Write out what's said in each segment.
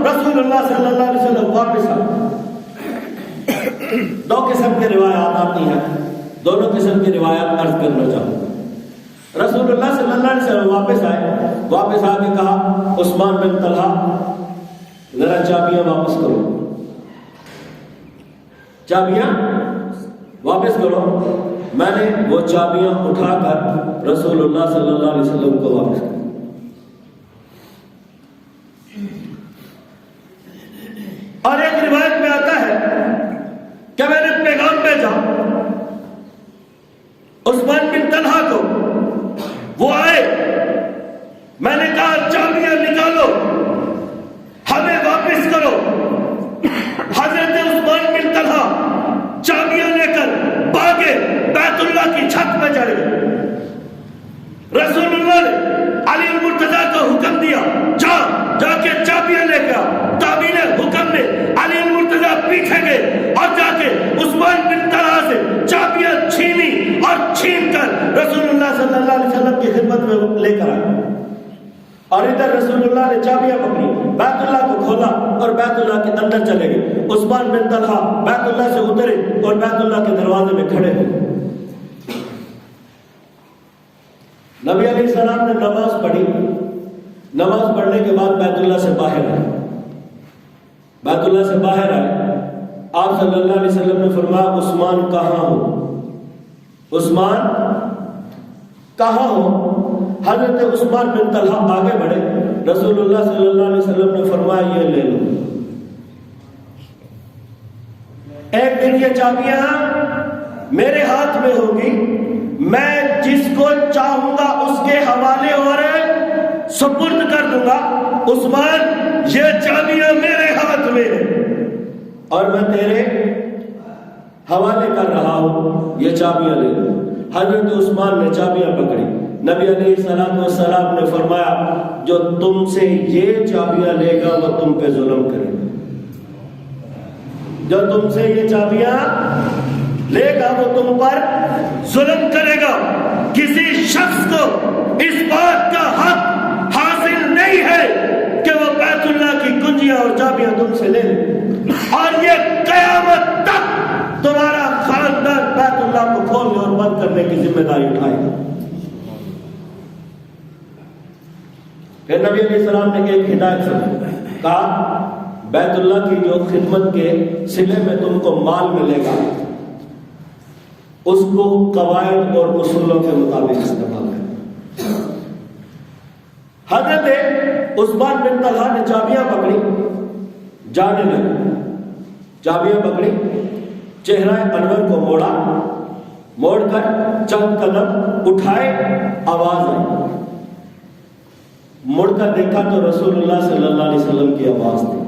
رسول اللہ صلی اللہ علیہ وسلم واپس آئے۔ دو قسم کی روایات آتی ہیں، دونوں قسم کی روایات عرض کرنا چاہوں گا۔ رسول اللہ صلی اللہ علیہ وسلم واپس آئے، واپس آ کے کہا عثمان بن طلحہ ذرا چابیاں واپس کرو، چابیاں واپس کرو۔ میں نے وہ چابیاں اٹھا کر رسول اللہ صلی اللہ علیہ وسلم کو واپس کر، اور ایک روایت میں آتا ہے کہ میں نے پیغام بھیجا عثمان بن طلحہ کو، وہ آئے، میں نے کہا چابیاں نکالو، ہمیں واپس کرو۔ حضرت عثمان بن طلحہ چابیاں لے کر بھاگے، بیت اللہ کی چھت پہ چڑھ گئے۔ رسول اللہ نے علی المرتضیٰ کو حکم دیا، جا کے چابیاں لے کے آ۔ تعبیر حکم نے علی المرتضیٰ پیچھے گئے اور جا کے عثمان بن طلحہ سے چابیاں چھینی اور چھین کر رسول اللہ صلی اللہ علیہ وسلم کی خدمت میں لے کر آئے۔ اور ادھر رسول اللہ نے چابیاں پکڑی، بیت اللہ کو کھولا اور بیت اللہ کے اندر چلے گئے۔ عثمان بن طلحہ بیت اللہ سے اترے اور بیت اللہ کے دروازے میں کھڑے ہوئے۔ نبی علیہ السلام نے نماز پڑھی، نماز پڑھنے کے بعد بیت اللہ سے باہر آئے، بیت اللہ سے باہر آئے۔ آپ صلی اللہ علیہ وسلم نے فرمایا عثمان کہاں ہو، عثمان کہاں ہو؟ حضرت عثمان بن طلحہ آگے بڑھے، رسول اللہ صلی اللہ علیہ وسلم نے فرمایا یہ لے لو، ایک دن یہ چابیاں میرے ہاتھ میں ہوگی، میں جس کو چاہوں گا اس کے حوالے اور سپرد کر دوں گا۔ عثمان یہ چابیاں میرے ہاتھ میں اور میں تیرے حوالے کر رہا ہوں، یہ چابیاں لے لو۔ حضرت عثمان نے چابیاں پکڑی، نبی علیہ السلام نے فرمایا جو تم سے یہ چابیاں لے گا وہ تم پہ ظلم کرے گا، جو تم سے یہ چابیاں لے گا وہ تم پر ظلم کرے گا۔ کسی شخص کو اس بات کا حق حاصل نہیں ہے کہ وہ بیت اللہ کی کنجیاں اور چابیاں تم سے لے لے، اور یہ قیامت تک تمہارا خاندان بیت اللہ کو کھولنے اور بند کرنے کی ذمہ داری اٹھائے گا۔ پھر نبی علیہ السلام نے ایک ہدایت سے کہا بیت اللہ کی جو خدمت کے صلے میں تم کو مال ملے گا اس کو قواعد اور اصولوں کے مطابق استعمال کریں۔ حضرت عثمان بن طلحہ نے چابیاں پکڑی، جانے لگے، چابیاں پکڑی، چہرہ انور کو موڑ کر چند قدم اٹھائے، آواز آئی، مڑ کر دیکھا تو رسول اللہ صلی اللہ علیہ وسلم کی آواز تھی۔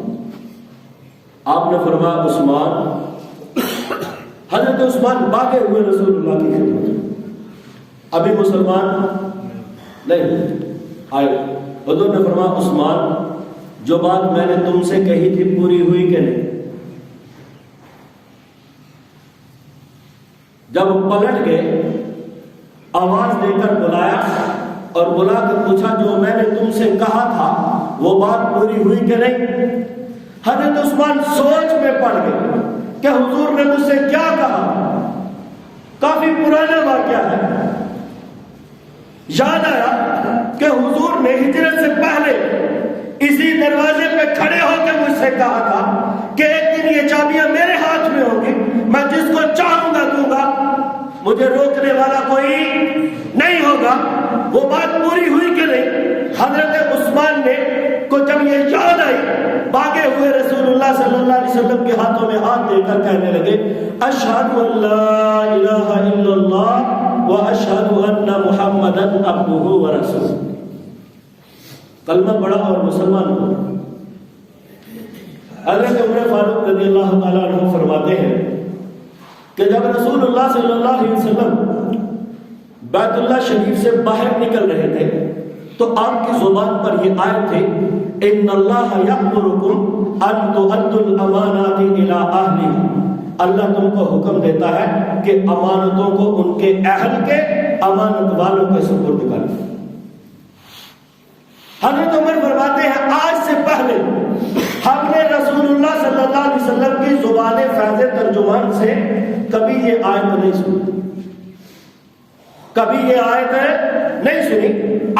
آپ نے فرمایا عثمان، حضرت عثمان بھاگے ہوئے رسول اللہ کی خدمت، ابھی مسلمان نہیں آئے۔ حضور نے فرمایا عثمان جو بات میں نے تم سے کہی تھی پوری ہوئی کہ نہیں؟ جب پلٹ گئے آواز دے کر بلایا اور بلا کر پوچھا جو میں نے تم سے کہا تھا وہ بات پوری ہوئی کہ نہیں؟ حضرت عثمان سوچ میں پڑ گئے کہ حضور نے مجھ سے کیا کہا، کافی پرانا واقعہ ہے۔ یاد آیا کہ حضور نے ہجرت سے پہلے اسی دروازے پہ کھڑے ہو کے مجھ سے کہا تھا کہ ایک دن یہ چابیاں میرے ہاتھ میں ہوں گی، میں جس کو چاہوں گا دوں گا، مجھے روکنے والا کوئی نہیں ہوگا۔ وہ بات پوری ہوئی کہ نہیں؟ حضرت عثمان نے کو جب یہ یاد آئی، بھاگے ہوئے رسول اللہ صلی اللہ علیہ وسلم کے ہاتھوں میں ہاتھ دے کر کہنے لگے اشہد ان لا الہ الا اللہ و اشہد ان محمدا عبدہ و رسولہ، کلمہ پڑھا اور مسلمان ہو۔ حضرت عمر فاروق رضی اللہ تعالیٰ عنہ فرماتے ہیں کہ جب رسول اللہ صلی اللہ علیہ وسلم بیت اللہ شریف سے باہر نکل رہے تھے تو آپ کی زبان پر یہ آیت تھی ان اللہ یأمرکم ان تؤدوا الامانات الی اہلہا، اللہ تم کو حکم دیتا ہے کہ امانتوں کو ان کے اہل کے، امانت والوں کے سپرد کریں۔ حضرت عمر فرماتے ہیں آج سے پہلے رسول اللہ صلی اللہ علیہ وسلم کی زبان فیض ترجمان سے کبھی یہ آیت نہیں سنی، کبھی یہ آیت نہیں سنی،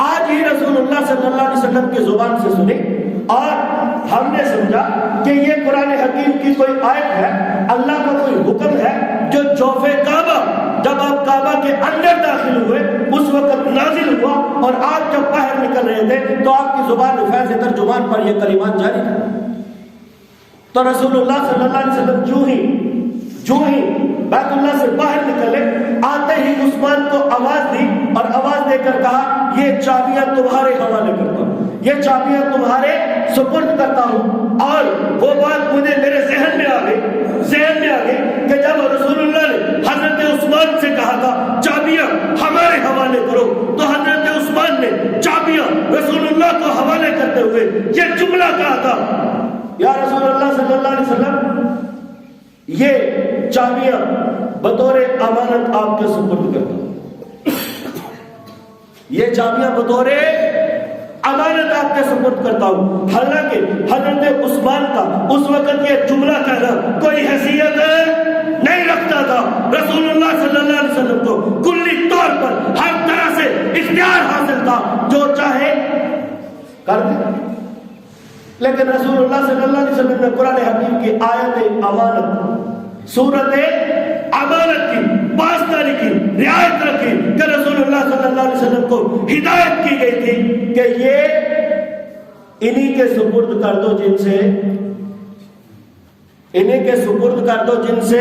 آج ہی رسول اللہ صلی اللہ علیہ وسلم کی زبان سے سنی، اور ہم نے سمجھا کہ یہ قرآن حکیم کی کوئی آیت ہے، اللہ کا کوئی حکم ہے جو جوف کعبہ، جب آپ کعبہ کے اندر داخل ہوئے اس وقت نازل ہوا، اور آپ جب باہر نکل رہے تھے تو آپ کی زبان فیض ترجمان پر یہ کلمات جاری تھے۔ تو رسول اللہ صلی اللہ علیہ وسلم جو ہی بیت اللہ سے باہر نکلے، آتے ہی عثمان کو آواز دی اور آواز دے کر کہا یہ چابیاں تمہارے حوالے کرتا ہوں، یہ چابیاں تمہارے سپرد کرتا ہوں۔ اور وہ بات مجھے میرے ذہن میں آ گئی کہ جب رسول اللہ نے حضرت عثمان سے کہا تھا چابیاں ہمارے حوالے کرو، تو حضرت عثمان نے چابیاں رسول اللہ کو حوالے کرتے ہوئے یہ جملہ کہا تھا، یا رسول اللہ صلی اللہ علیہ وسلم یہ چابیاں بطور امانت آپ کے سپرد کرتا ہوں، یہ چابیاں بطور امانت آپ کے سپرد کرتا ہوں۔ حالانکہ حضرت عثمان کا اس وقت یہ جملہ کہنا کوئی حیثیت نہیں رکھتا تھا، رسول اللہ صلی اللہ علیہ وسلم کو کلی طور پر ہر طرح سے اختیار حاصل تھا، جو چاہے کر دے، لیکن رسول اللہ صلی اللہ علیہ وسلم نے قرآن حکیم کی آیت امانت، صورت امانت کی پاسداری کی رعایت رکھی کہ رسول اللہ صلی اللہ علیہ وسلم کو ہدایت کی گئی تھی کہ یہ انہی کے سپرد کر دو جن سے، انہی کے سپرد کر دو جن سے،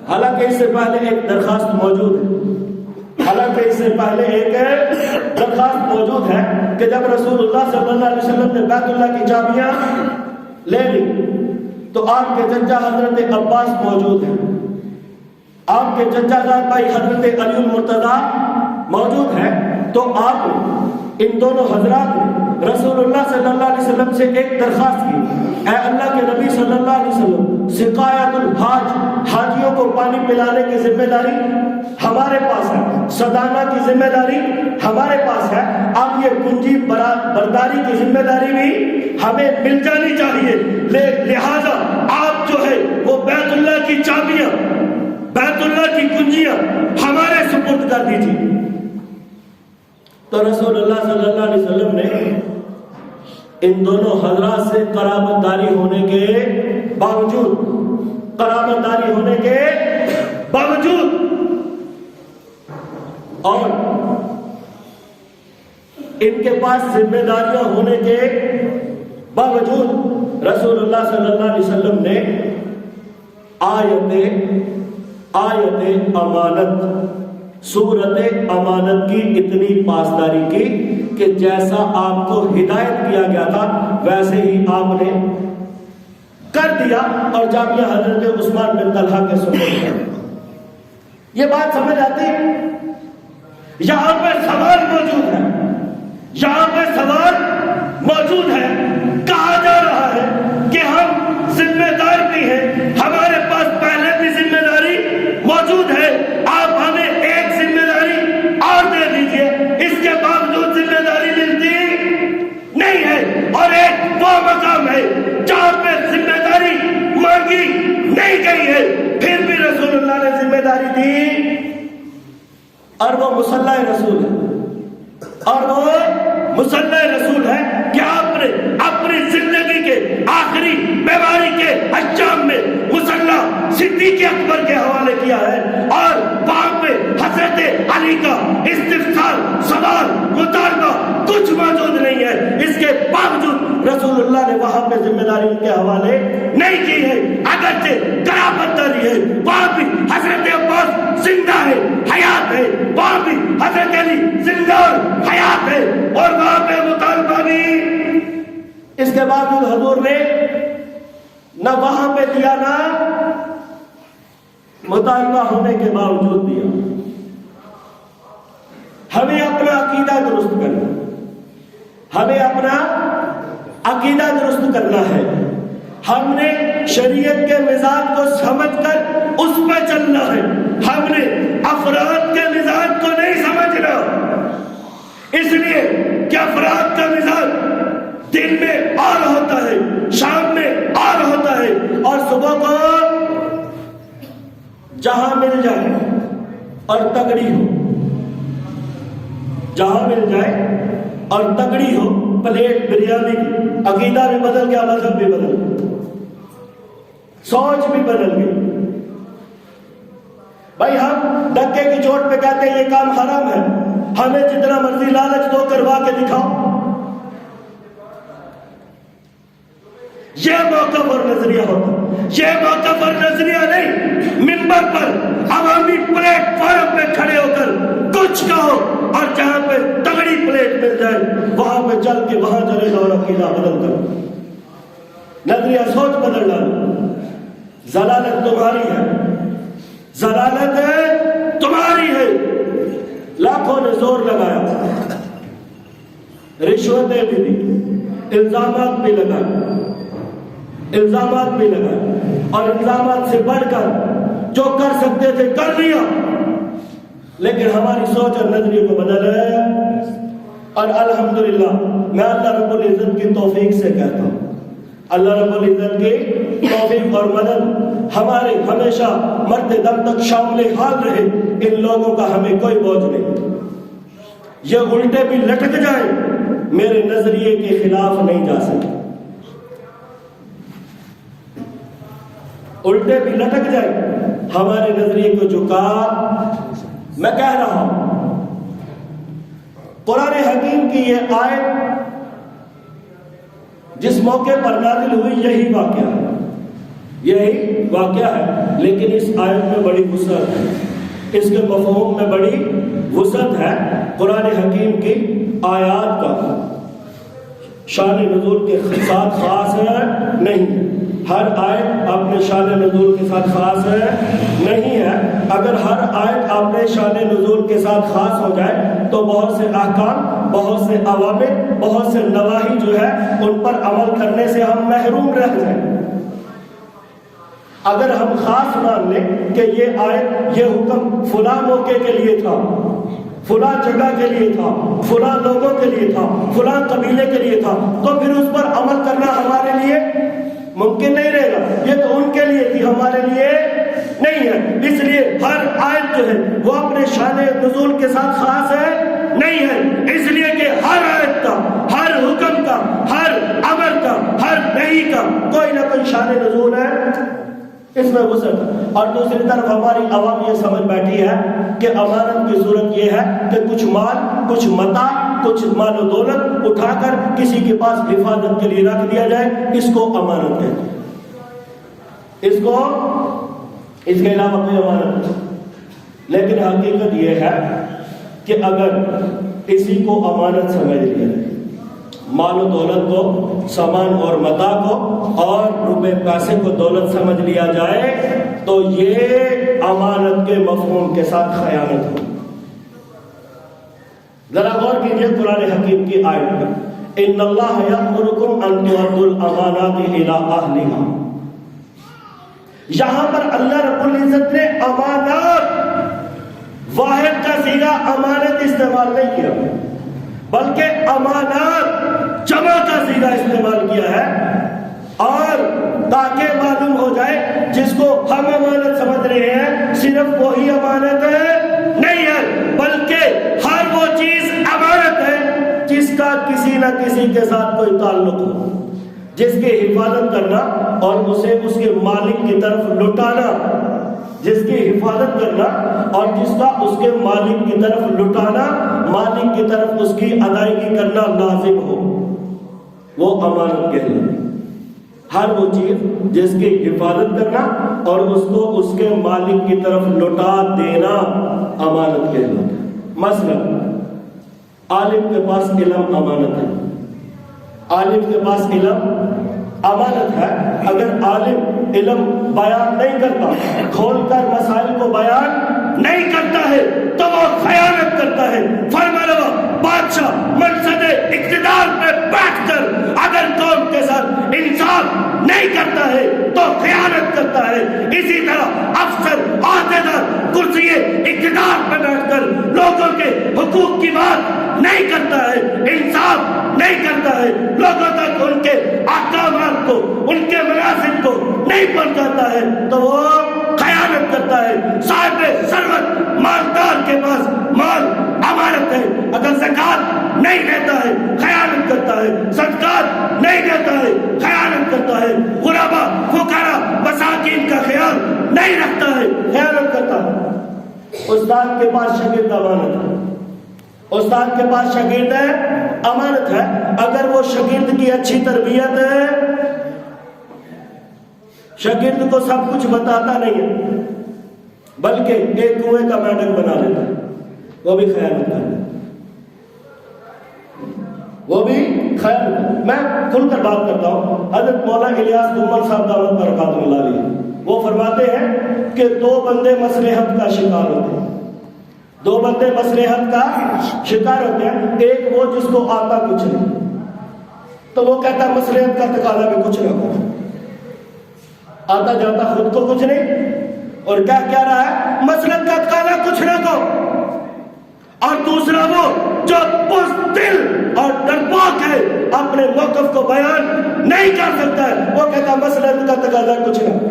حالانکہ اس سے پہلے ایک درخواست موجود ہے، حالانکہ اس سے پہلے ایک درخواست موجود ہے کہ جب رسول اللہ صلی اللہ علیہ وسلم نے بیت اللہ کی چابیاں لے لی تو آپ کے چچا حضرت عباس موجود ہیں، آپ کے چچا زاد بھائی حضرت علی المرتضیٰ موجود ہیں، تو آپ ان دونوں حضرات نے رسول اللہ صلی اللہ علیہ وسلم سے ایک درخواست کی، اے اللہ کے نبی صلی اللہ علیہ وسلم، سقایت الحاج، حاجیوں کو پانی پلانے کی ذمہ داری ہمارے پاس ہے، صدانہ کی ذمہ داری ہمارے پاس ہے، اب یہ کنجی برداری کی ذمہ داری بھی ہمیں مل جانی چاہیے، لہذا آپ جو ہے وہ بیت اللہ کی چابیاں، بیت اللہ کی کنجیاں ہمارے سپرد کر دیجیے۔ تو رسول اللہ صلی اللہ علیہ وسلم نے ان دونوں حضرات سے قرابت داری ہونے کے باوجود اور ان کے پاس ذمہ داریاں ہونے کے باوجود رسول اللہ صلی اللہ علیہ وسلم نے آیت امانت، صورت امانت کی اتنی پاسداری کی کہ جیسا آپ کو ہدایت کیا گیا تھا ویسے ہی آپ نے کر دیا، اور چابیاں حضرت عثمان بن طلحہ کے سپرد کر دیا۔ یہ بات سمجھ آتی ہے؟ یہاں پہ سوال موجود ہے، یہاں پہ سوال موجود ہے، کہا جا رہا ہے کہ ہم ذمہ دار بھی ہیں، ہمارے پاس پہلے بھی ذمہ داری موجود ہے، آپ ہمیں ایک ذمہ داری اور دے دیجئے، اس کے باوجود ذمہ داری ملتی نہیں ہے، اور ایک وہ مقام ہے جہاں پہ ذمہ داری مانگی نہیں گئی ہے، پھر بھی رسول اللہ نے ذمہ داری دی، اور وہ مصلح رسول ہے، اور وہ مصلح رسول ہے کہ آپ نے اپنی زندگی کے آخری بیماری کے انجام میں مصلح صدیق اکبر کے حوالے کیا ہے، اور وہاں پہ حضرت علی کا استفسار، سوال، مطالبہ کچھ موجود نہیں ہے، اس کے باوجود رسول اللہ نے وہاں پہ ذمہ داری ان کے حوالے نہیں کی ہے، اگرچہ قرابت داری ہے، وہاں بھی حضرت عباس زندہ ہے، حیات ہے، وہاں بھی حضرت علی زندہ حیات ہے، اور وہاں پہ مطالبہ بھی اس کے باوجود حضور نے نہ وہاں پہ دیا نہ مطالبہ ہونے کے باوجود دیا۔ ہمیں اپنا عقیدہ درست کرنا، ہمیں اپنا عقیدہ درست کرنا ہے، ہم نے شریعت کے مزاج کو سمجھ کر اس پہ چلنا ہے، ہم نے افراد کے مزاج کو نہیں سمجھنا، اس لیے کہ افراد کا مزاج دن میں اور ہوتا ہے، شام جہاں مل جائے اور تگڑی ہو، جہاں مل جائے اور تگڑی ہو پلیٹ بریانی کی، عقیدہ بھی بدل گیا، مذہب بھی بدل گیا، سوچ بھی بدل گئی۔ بھائی ہم دھکے کی چوٹ پہ کہتے ہیں یہ کام حرام ہے، ہمیں جتنا مرضی لالچ دو کروا کے دکھاؤ۔ یہ موقف اور نظریہ ہوتا، یہ موقف اور نظریہ نہیں منبر پر عوامی پلیٹ فارم پہ کھڑے ہو کر کچھ کہو، اور جہاں پہ تگڑی پلیٹ مل جائے وہاں پہ چل کے وہاں چلے جاؤ اور عقیدہ بدل کر، نظریہ سوچ بدل ڈالو۔ ضلالت تمہاری ہے، ضلالت ہے تمہاری ہے۔ لاکھوں نے زور لگایا، رشوتیں بھی دی، الزامات بھی لگائے، الزامات بھی لگائے، اور الزامات سے بڑھ کر جو کر سکتے تھے کر لیا، لیکن ہماری سوچ اور نظریے کو بدل رہے ہیں۔ اور الحمدللہ میں اللہ رب العزت کی توفیق سے کہتا ہوں، اللہ رب العزت کی توفیق اور مدد ہمارے ہمیشہ مرتے دم تک شامل حال رہے۔ ان لوگوں کا ہمیں کوئی بوجھ نہیں، یہ الٹے بھی لٹک جائیں میرے نظریے کے خلاف نہیں جا سکتے، الٹے بھی لٹک جائیں ہمارے نظریے کو جھکا۔ میں کہہ رہا ہوں قرآن حکیم کی یہ آیت جس موقع پر نازل ہوئی یہی واقعہ ہے، یہی واقعہ ہے، لیکن اس آیت میں بڑی وسعت ہے، اس کے مفہوم میں بڑی وسعت ہے۔ قرآن حکیم کی آیات کا شان نزول کے ساتھ خاص ہے نہیں، ہر آیت اپنے شان نزول کے ساتھ خاص ہے نہیں ہے۔ اگر ہر آیت اپنے شان نزول کے ساتھ خاص ہو جائے تو بہت سے احکام، بہت سے اوامر، بہت سے نواہی جو ہے ان پر عمل کرنے سے ہم محروم رہ جائیں۔ اگر ہم خاص مان لیں کہ یہ آیت، یہ حکم فلاں موقع کے لیے تھا، فلاں جگہ کے لیے تھا، فلاں لوگوں کے لیے تھا، فلاں قبیلے کے لیے تھا، تو پھر اس پر عمل کرنا ہمارے لیے ممکن نہیں رہے گا۔ یہ تو ان کے لیے تھی، ہمارے لیے نہیں ہے۔ اس لیے ہر آیت جو ہے وہ اپنے شان نزول کے ساتھ خاص ہے نہیں ہے، اس لیے کہ ہر آیت کا، ہر حکم کا، ہر امر کا، ہر نہی کا کوئی نہ کوئی شان نزول ہے، اس میں وسعت۔ اور دوسری طرف ہماری عوام یہ سمجھ بیٹھی ہے کہ امانت کی صورت یہ ہے کہ کچھ مال، کچھ متاع، کچھ مال و دولت اٹھا کر کسی کے پاس حفاظت کے لیے رکھ دیا جائے، اس کو امانت کہتے ہیں، اس کے علاوہ کوئی امانت نہیں۔ لیکن حقیقت یہ ہے کہ اگر اسی کو امانت سمجھ لیا جائے، مال و دولت کو، سامان اور متاع کو، اور روپے پیسے کو دولت سمجھ لیا جائے، تو یہ امانت کے مفہوم کے ساتھ خیانت ہو۔ ذرا غور کیجئے قرآن حکیم کی آیت پر، ان اللہ یأمرکم ان تؤدوا الامانات الی اہلہا۔ یہاں پر اللہ رب العزت نے امانات، واحد کا صیغہ امانت استعمال نہیں کیا، بلکہ امانات جمع کا صیغہ استعمال کیا ہے، اور تاکہ معلوم ہو جائے جس کو ہم امانت سمجھ رہے ہیں صرف وہی امانت ہے نہیں ہے، بلکہ ہر وہ چیز امانت ہے جس کا کسی نہ کسی کے ساتھ کوئی تعلق ہو، جس کی حفاظت کرنا اور اسے اس کے مالک کی طرف لوٹانا، جس کی حفاظت کرنا اور جس کا اس کے مالک کی طرف لوٹانا، مالک کی طرف اس کی ادائیگی کرنا لازم ہو، وہ امانت کہلاتی۔ ہر وہ چیز جس کی حفاظت کرنا اور اس کو اس کے مالک کی طرف لوٹا دینا امانت کہلاتا ہے۔ مثلا عالم کے پاس علم امانت ہے، عالم کے پاس علم امانت ہے۔ اگر عالم علم بیان نہیں کرتا، کھول کر مسائل کو بیان نہیں کرتا ہے، تو وہ خیانت کرتا ہے۔ فرمایا بادشاہ منصب اقتدار پہ بیٹھ کر اگر قوم کے ساتھ انصاف نہیں کرتا ہے تو خیانت کرتا ہے۔ اسی طرح افسر عہدیدار کرسی اقتدار پہ بیٹھ کر لوگوں کے حقوق کی بات نہیں کرتا ہے، انصاف نہیں کرتا ہے، لوگوں تک ان کے احکامات کو، ان کے مناسب کو نہیں پہنچاتا ہے، تو وہ خیانت کرتا ہے. صاحب ثروت مالدار کے پاس مال امانت ہے، اگر زکات نہیں دیتا ہے خیانت کرتا ہے، صدقات نہیں دیتا ہے خیانت کرتا ہے، غربا فقراء مساکین کا خیال نہیں رکھتا ہے خیانت کرتا ہے. استاد کے پاس شاگرد امانت ہے، استاد کے پاس شاگرد ہے امانت ہے. اگر وہ شاگرد کی اچھی تربیت ہے، شاگرد کو سب کچھ بتاتا نہیں ہے بلکہ ایک کنویں کا مینڈل بنا لیتا ہے، وہ بھی خیانت کرتا ہے، وہ بھی خیانت. میں کھل کر بات کرتا ہوں. حضرت مولانا الیاس دومل صاحب دعوت برکاتہ اللہ علیہ وہ فرماتے ہیں کہ دو بندے مصلحت کا شکار ہوتے ہیں، دو بندے مصلحت کا شکار ہوتے ہیں. ایک وہ جس کو آتا کچھ نہیں تو وہ کہتا ہے مصلحت کا تقاضا میں کچھ نہ ہو، آتا جاتا خود کو کچھ نہیں اور کیا رہا ہے مصلحت کا تقاضا کچھ نہ ہو. اور دوسرا وہ جو بزدل اور ڈرپوک ہے اپنے موقف کو بیان نہیں کر سکتا ہے، وہ کہتا ہے مصلحت کا تقاضا کچھ نہ ہو.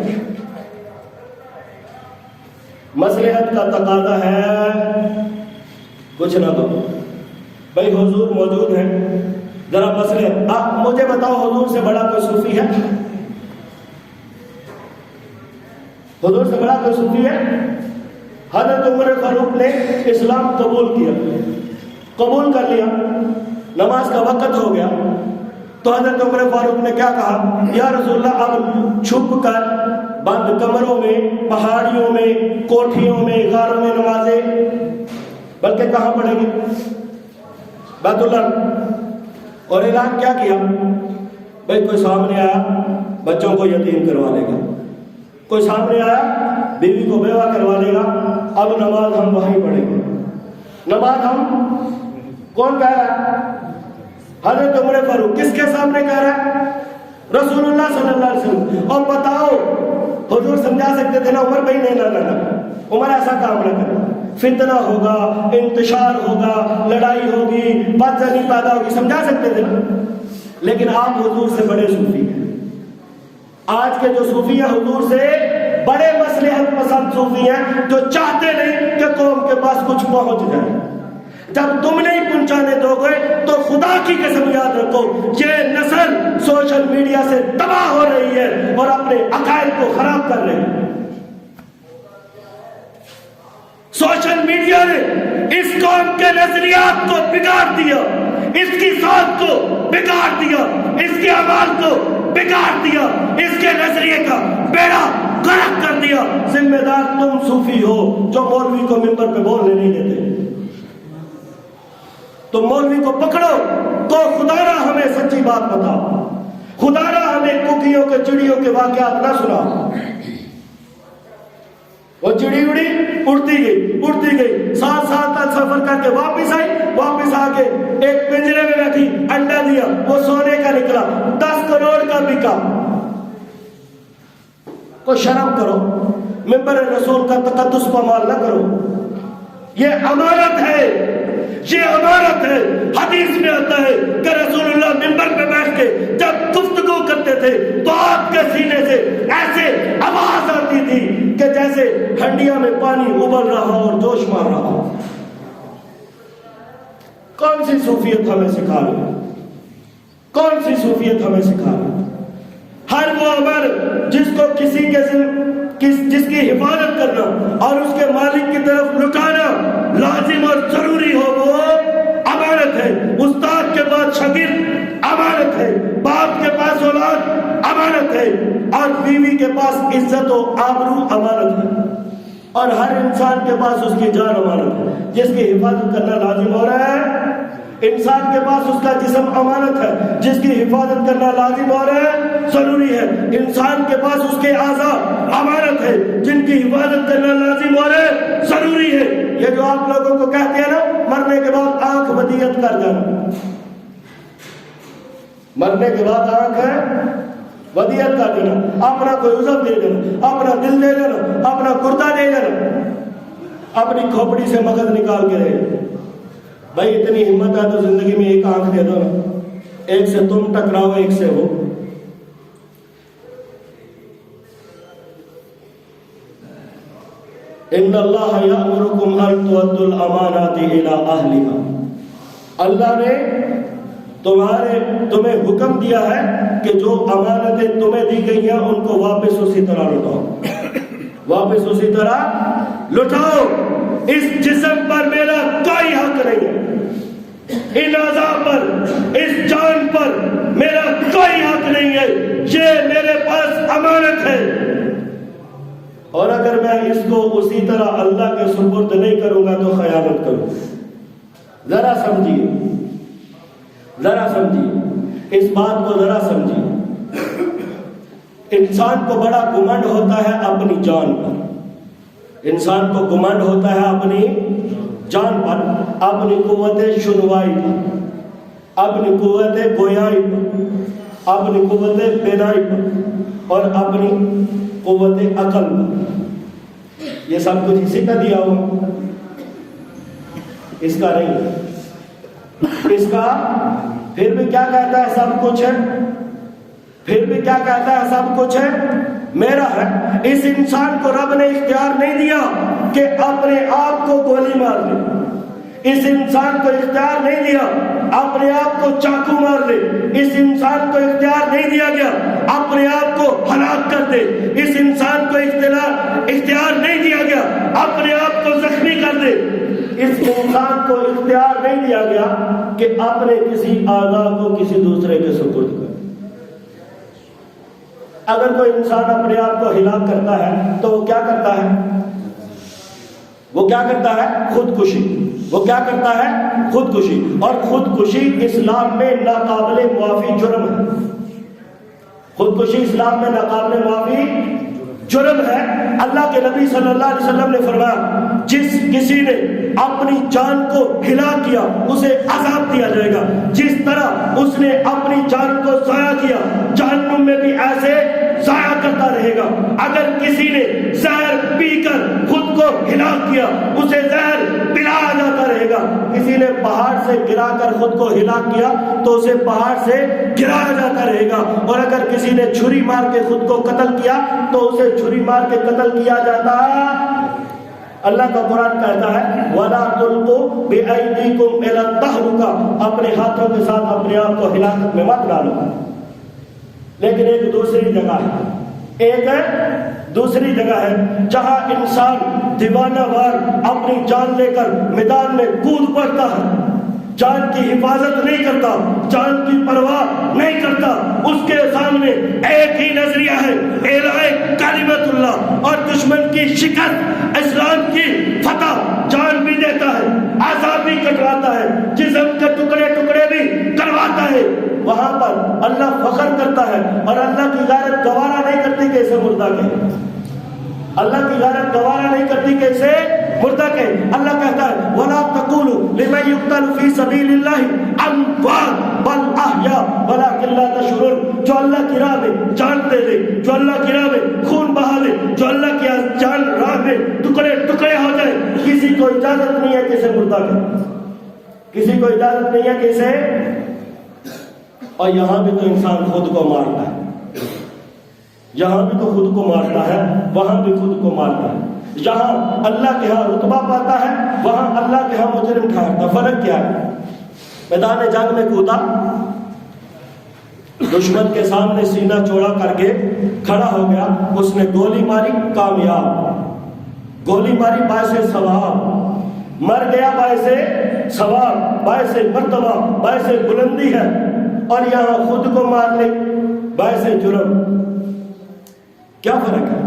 مصلحت کا تقاضا ہے کچھ نہ دو. بھائی حضور موجود ہیں، ذرا مصلحت آپ مجھے بتاؤ حضور سے بڑا کوئی صوفی ہے؟ حضور سے بڑا کوئی صوفی ہے؟ حضرت عمر فاروق نے اسلام قبول کیا، قبول کر لیا، نماز کا وقت ہو گیا تو حضرت عمر فاروق نے کیا کہا، یا رسول اللہ اب چھپ کر بند کمروں میں، پہاڑیوں میں، کوٹھیوں میں، غاروں میں نمازیں بلکہ کہاں پڑھیں گے؟ بیت اللہ. اور اعلان کیا کیا، بھائی کوئی سامنے آیا بچوں کو یتیم کروا لے گا، کوئی سامنے آیا بیوی کو بیوہ کروا لے گا، اب نماز ہم وہیں پڑھیں گے. نماز ہم کون کہہ رہا ہے؟ حضرت عمر فاروق. کس کے سامنے کہہ رہا ہے؟ رسول اللہ صلی اللہ علیہ وسلم. اور بتاؤ حضور سمجھا سکتے تھے نا عمر بھائی نہیں نہ عمر ایسا کام نہ کرنا، فتنہ ہوگا، انتشار ہوگا، لڑائی ہوگی، بدزنی پیدا ہوگی، سمجھا سکتے تھے نا. لیکن آپ حضور سے بڑے صوفی ہیں. آج کے جو صوفی ہیں حضور سے بڑے مصلحت پسند صوفی ہیں جو چاہتے نہیں کہ قوم کے پاس کچھ پہنچ جائے. جب تم نہیں پہنچانے دو گے تو خدا کی قسم یاد رکھو یہ نسل سوشل میڈیا سے تباہ ہو رہی ہے اور اپنے عقائد کو خراب کر رہی ہے. سوشل میڈیا نے اس قوم کے نظریات کو بگاڑ دیا، اس کی سوچ کو بگاڑ دیا، اس کے اعمال کو بگاڑ دیا، اس کے نظریے کا بیڑا غرق کر دیا. ذمہ دار تم صوفی ہو جو مولوی کو منبر پہ بولنے نہیں دیتے. تو مولوی کو پکڑو تو خدا را ہمیں سچی بات بتاؤ، خدا را ہمیں ککیوں کے چڑیوں کے واقعات نہ سناؤ. وہ چڑی اڑی اڑتی گئی 7 سال تک سفر کر کے واپس آئی، واپس آ کے ایک پنجرے میں بیٹھی، انڈا دیا، وہ سونے کا نکلا، 10 کروڑ کا بکا. تو شرم کرو، منبر رسول کا تقدس پامال نہ کرو. یہ امانت ہے، یہ امانت ہے. حدیث میں آتا ہے کہ رسول اللہ منبر پہ بیٹھ کے جب گفتگو کرتے تھے تو آپ کے سینے سے ایسے آواز آتی تھی کہ جیسے ہنڈیا میں پانی ابل رہا اور جوش مار رہا ہو. کون سی صوفیت ہمیں سکھا رہی ہے؟ کون سی صوفیت ہمیں سکھا رہی ہے؟ ہر وہ عمل جس کو کسی کے جس کی حفاظت کرنا اور اس کے مالک کی طرف لٹانا لازم اور ضروری ہو وہ امانت ہے. استاد کے بعد شاگرد امانت ہے، باپ کے پاس اولاد امانت ہے، اور بیوی کے پاس عزت و آبرو امانت ہے، اور ہر انسان کے پاس اس کی جان امانت ہے جس کی حفاظت کرنا لازم ہو رہا ہے. انسان کے پاس اس کا جسم امانت ہے جس کی حفاظت کرنا لازم ہو رہا ہے، ضروری ہے. انسان کے پاس اس کے اعضاء امانت ہے جن کی حفاظت کرنا لازم ہو رہا ہے، ضروری ہے. یہ جو آپ لوگوں کو کہتے ہیں نا مرنے کے بعد آنکھ ودیعت کر جانا، مرنے کے بعد آنکھ ہے ودیعت کر دینا، اپنا کوئی عضو دے دینا، اپنا دل دے دینا، اپنا گردہ دے دینا، اپنی کھوپڑی سے مغز نکال کے دے. بھائی اتنی ہمت ہے تو زندگی میں ایک آنکھ دے دو نا، ایک سے تم ٹکراؤ ایک سے وہ. ان اللہ یأمرکم ان تؤدوا الامانات الی اہلہا، اللہ نے تمہیں حکم دیا ہے کہ جو امانتیں تمہیں دی گئی ہیں ان کو واپس اسی طرح لوٹاؤ، واپس اسی طرح لوٹاؤ۔ اس جسم پر میرا کوئی حق نہیں ہے، ان اعضاء پر، اس جان پر میرا کوئی حق نہیں ہے، یہ میرے پاس امانت ہے، اور اگر میں اس کو اسی طرح اللہ کے سپرد نہیں کروں گا تو خیانت کروں۔ ذرا سمجھیے، ذرا سمجھیے اس بات کو، ذرا سمجھیے۔ انسان کو بڑا گمنڈ ہوتا ہے اپنی جان پر، انسان کو گمنڈ ہوتا ہے اپنی جان پر، اپنی قوت شنوائی پر، اپنی قوت گویائی پر، اپنی قوت بینائی پر، اور اپنی قوت عقل پر۔ یہ سب کچھ اسی کا دیا ہوا، اس کا نہیں، اس کا پھر بھی کیا کہتا ہے سب کچھ ہے، پھر بھی کیا کہتا ہے سب کچھ ہے میرا ہے۔ اس انسان کو رب نے اختیار نہیں دیا کہ اپنے آپ کو گولی مار دے، اس انسان کو اختیار نہیں دیا اپنے آپ کو چاقو مار دے، اس انسان کو اختیار نہیں دیا گیا اپنے آپ کو ہلاک کر دے، اس انسان کو اختیار نہیں دیا گیا اپنے آپ کو زخمی کر دے، اس انسان کو اختیار نہیں دیا گیا کہ اپنے کسی اعضاء کو کسی دوسرے کے سپرد کرے۔ اگر کوئی انسان اپنے آپ کو ہلاک کرتا ہے تو وہ کیا کرتا ہے؟ وہ کیا کرتا ہے؟ خودکشی۔ وہ کیا کرتا ہے؟ خودکشی۔ اور خودکشی اسلام میں ناقابل معافی جرم ہے، خودکشی اسلام میں ناقابل معافی جرم ہے۔ اللہ کے نبی صلی اللہ علیہ وسلم نے فرمایا جس کسی نے اپنی جان کو ہلاک کیا اسے عذاب دیا جائے گا، جس طرح اس نے اپنی جان کو ضائع کیا جہنم میں بھی ایسے ضائع کرتا رہے گا۔ اگر کسی نے زہر پی کر خود کو ہلاک کیا اسے زہر پلایا جاتا رہے گا، کسی نے پہاڑ سے گرا کر خود کو ہلاک کیا تو اسے پہاڑ سے گرایا جاتا رہے گا، اور اگر کسی نے چھری مار کے خود کو قتل کیا تو اسے چھری مار کے قتل کیا جاتا۔ اللہ کا قرآن کہتا ہے وَلَا تُلْقُوا بِأَيْدِيكُمْ إِلَى التَّهْلُكَةِ، اپنے ہاتھوں کے ساتھ اپنے آپ کو ہلاکت میں مت ڈالو۔ لیکن ایک دوسری جگہ ہے، ایک دوسری جگہ ہے جہاں انسان دیوانہ وار اپنی جان لے کر میدان میں کود پڑتا ہے، جان کی حفاظت نہیں کرتا، جان کی پرواہ نہیں کرتا، اس کے سامنے ایک ہی نظریہ ہے اعلاء کلمت اللہ، اور دشمن کی شکست، اسلام کی فتح، جان بھی دیتا ہے، اعضاء بھی کٹواتا ہے، جسم کے ٹکڑے ٹکڑے بھی کرواتا ہے، وہاں پر اللہ فخر کرتا ہے، اور اللہ کی غیرت گوارا نہیں کرتی کہ اسے مردہ کہے، اللہ کی غیرت گوارا نہیں کرتی کہ اسے مردہ کہے۔ اللہ کہتا ہے وَلَا تَقُولُوا لِمَن يُقْتَلُ فِي سَبِيلِ اللَّهِ أَمْوَاتٌ بَلْ أَحْيَاءٌ وَلَٰكِن لَّا تَشْعُرُونَ، جو اللہ کی راہ میں جان دے دے، جو اللہ کی راہ میں خون بہا دے، جو اللہ کی جان راہ میں ٹکڑے ٹکڑے ہو جائے، کسی کو اجازت نہیں ہے کہ اسے مردہ کہے، کسی کو اجازت نہیں ہے کہ اسے، اور یہاں بھی تو انسان خود کو مارتا ہے، یہاں بھی تو خود کو مارتا ہے، وہاں بھی خود کو مارتا ہے، جہاں اللہ کے ہاں رتبہ پاتا ہے وہاں اللہ کے ہاں مجرم ٹھہرتا۔ فرق کیا ہے؟ میدان جنگ میں کودا، دشمن کے سامنے سینہ چوڑا کر کے کھڑا ہو گیا، اس نے گولی ماری، کامیاب، گولی ماری باعث ثواب، مر گیا باعث ثواب، باعث مرتبہ، باعث بلندی ہے، اور یہاں خود کو مار لے باعث جرم۔ کیا فرق ہے؟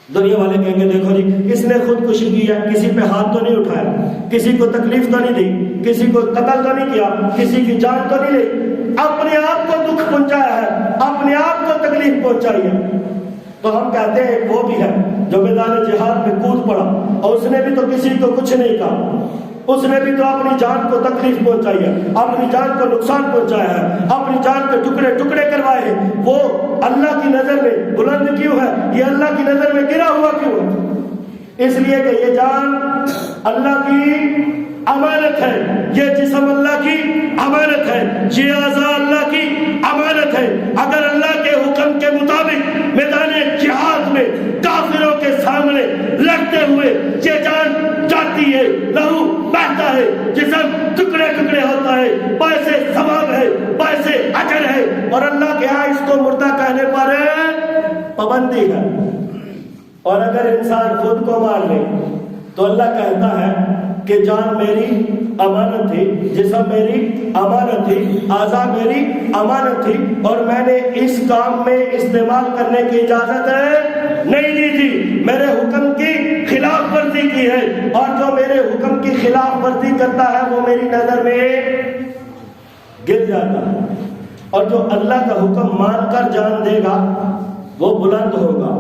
دنیا والے کہیں گے دیکھو جی اس نے خودکشی کی ہے، کسی پہ ہاتھ تو نہیں اٹھایا، کسی کو تکلیف تو نہیں دی، کسی کو قتل تو نہیں کیا، کسی کی جان تو نہیں لی، اپنے آپ کو دکھ پہنچایا ہے، اپنے آپ کو تکلیف پہنچائی ہے۔ تو ہم کہتے ہیں وہ بھی ہے جو میدان جہاد میں کود پڑا اور اس نے بھی تو کسی کو کچھ نہیں کہا، اس نے بھی تو اپنی جان کو تکلیف پہنچائی ہے، اپنی جان کو نقصان پہنچایا ہے، اپنی جان کے ٹکڑے ٹکڑے کروائے ہیں، وہ اللہ کی نظر میں بلند کیوں ہے؟ یہ اللہ کی نظر میں گرا ہوا کیوں ہے؟ اس لیے کہ یہ جان اللہ کی امانت ہے، یہ جسم اللہ کی امانت ہے، یہ اعضاء اللہ کی امانت ہے۔ اگر اللہ کے حکم کے مطابق میدان جہاد میں کافروں کے سامنے ہے، جسم ٹکڑے ٹکڑے ہوتا ہے، باعث ثواب ہے، باعث اجر ہے، اور اللہ کے ہاں اس کو مردہ کہنے پر پابندی ہے۔ اور اگر انسان خود کو مار لے تو اللہ کہتا ہے کہ جان میری امانت تھی، جسم میری امانت تھی، اعضاء میری امانت تھی، اور میں نے اس کام میں استعمال کرنے کی اجازت نہیں دی تھی، میرے حکم کی خلاف ورزی کی ہے، اور جو میرے حکم کی خلاف ورزی کرتا ہے وہ میری نظر میں گر جاتا ہے۔ اور جو اللہ کا حکم مان کر جان دے گا وہ بلند ہوگا،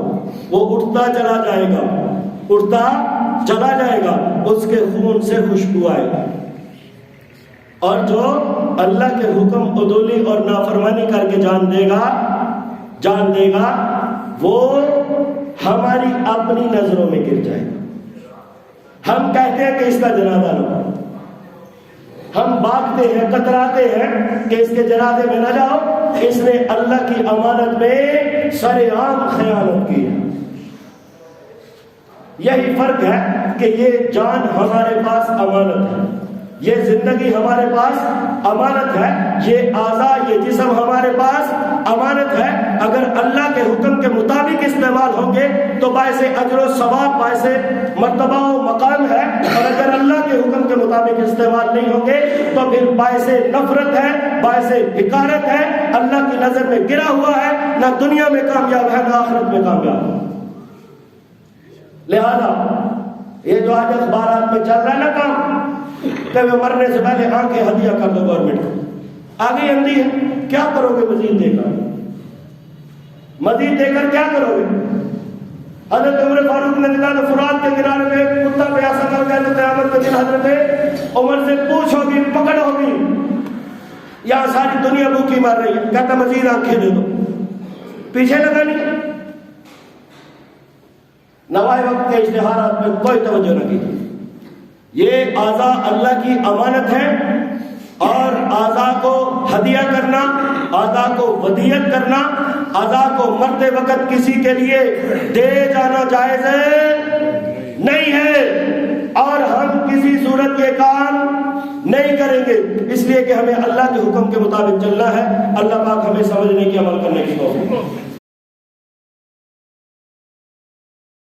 وہ اٹھتا چلا جائے گا، اٹھتا چلا جائے گا، اس کے خون سے خوشبو آئے گی۔ اور جو اللہ کے حکم عدولی اور نافرمانی کر کے جان دے گا وہ ہماری اپنی نظروں میں گر جائے گا۔ ہم کہتے ہیں کہ اس کا جنازہ نہ ہو، ہم بھاگتے ہیں، کتراتے ہیں کہ اس کے جنازے میں نہ جاؤ، اس نے اللہ کی امانت میں سرعام خیانت کی ہے۔ یہی فرق ہے کہ یہ جان ہمارے پاس امانت ہے، یہ زندگی ہمارے پاس امانت ہے، یہ اعضاء، یہ جسم ہمارے پاس امانت ہے۔ اگر اللہ کے حکم کے مطابق استعمال ہوں گے تو باعث اجر و ثواب، باعث مرتبہ و مقام ہے، اور اگر اللہ کے حکم کے مطابق استعمال نہیں ہوں گے تو پھر باعث نفرت ہے، باعث حقارت ہے، اللہ کی نظر میں گرا ہوا ہے، نہ دنیا میں کامیاب ہے نہ آخرت میں کامیاب ہے۔ لہذا یہ جو آج اخبارات میں چل رہا ہے نا کام کہ وہ مرنے سے پہلے آنکھیں ہدیہ کر دو گورنمنٹ کو، آگے اندھی ہے، کیا کرو گے مزید دے کر؟ مزید دے کر کیا کرو گے؟ حضرت عمر فاروق نے نکالا فرات کے کنارے میں ایک کتا پیاسا کر گیا تو قیامت کے دن حضرت عمر سے پوچھ ہوگی، پکڑ ہوگی، یہاں ساری دنیا بھوکی مار رہی ہے، کہتا مزید آنکھیں دے دو، پیچھے لگا نہیں۔ نوائے وقت کے اشتہارات میں کوئی توجہ نہ کی۔ یہ اعضاء اللہ کی امانت ہے، اور اعضاء کو ہدیہ کرنا، اعضاء کو ودیعت کرنا، اعضاء کو مرتے وقت کسی کے لیے دے جانا جائز نہیں ہے، اور ہم کسی صورت یہ کام نہیں کریں گے، اس لیے کہ ہمیں اللہ کے حکم کے مطابق چلنا ہے۔ اللہ پاک ہمیں سمجھنے کی، عمل کرنے کی توفیق۔